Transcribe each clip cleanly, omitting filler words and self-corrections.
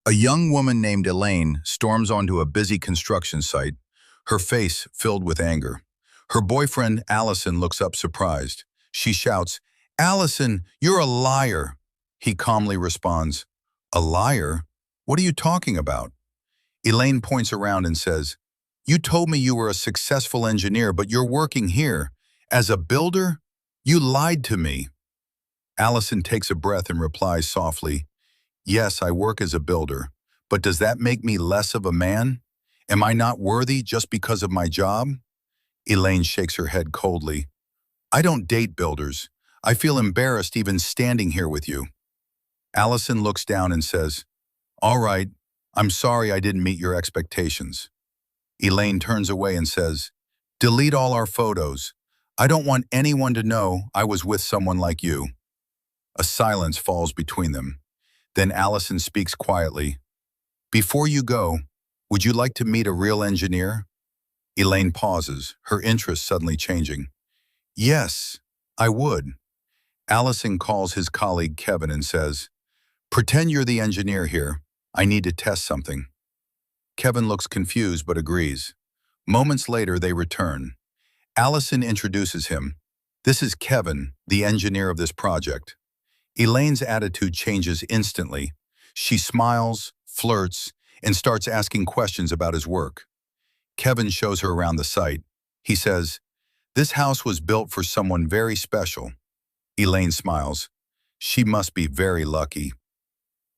A young woman named Elaine storms onto a busy construction site, her face filled with anger. Her boyfriend, Allison, looks up surprised. She shouts, "Allison, you're a liar!" He calmly responds, "A liar? What are you talking about?" Elaine points around and says, "You told me you were a successful engineer, but you're working here. As a builder? You lied to me." Allison takes a breath and replies softly, "Yes, I work as a builder, but does that make me less of a man? Am I not worthy just because of my job?" Elaine shakes her head coldly. "I don't date builders. I feel embarrassed even standing here with you." Allison looks down and says, "All right, I'm sorry I didn't meet your expectations." Elaine turns away and says, "Delete all our photos. I don't want anyone to know I was with someone like you." A silence falls between them. Then Allison speaks quietly. "Before you go, would you like to meet a real engineer?" Elaine pauses, her interest suddenly changing. "Yes, I would." Allison calls his colleague Kevin and says, "Pretend you're the engineer here. I need to test something." Kevin looks confused but agrees. Moments later, they return. Allison introduces him. "This is Kevin, the engineer of this project." Elaine's attitude changes instantly. She smiles, flirts, and starts asking questions about his work. Kevin shows her around the site. He says, "This house was built for someone very special." Elaine smiles. "She must be very lucky."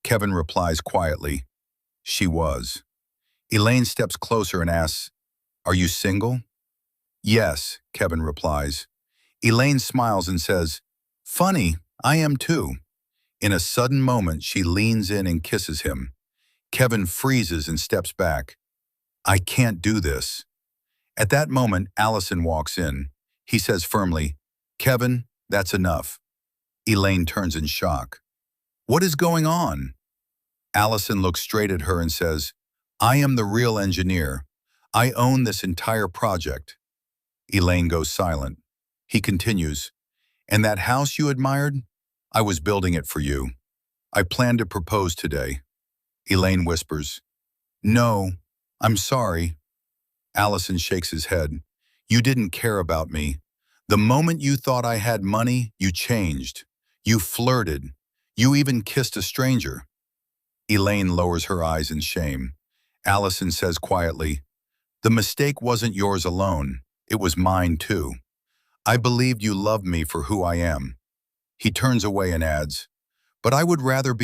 Kevin replies quietly, "She was." Elaine steps closer and asks, "Are you single?" "Yes," Kevin replies. Elaine smiles and says, "Funny, I am too." In a sudden moment, she leans in and kisses him. Kevin freezes and steps back. "I can't do this." At that moment, Allison walks in. He says firmly, "Kevin, that's enough." Elaine turns in shock. "What is going on?" Allison looks straight at her and says, "I am the real engineer. I own this entire project." Elaine goes silent. He continues, "And that house you admired? I was building it for you. I plan to propose today." Elaine whispers, "No, I'm sorry." Allison shakes his head. "You didn't care about me. The moment you thought I had money, you changed. You flirted. You even kissed a stranger." Elaine lowers her eyes in shame. Allison says quietly, "The mistake wasn't yours alone. It was mine too. I believed you loved me for who I am." He turns away and adds, "But I would rather be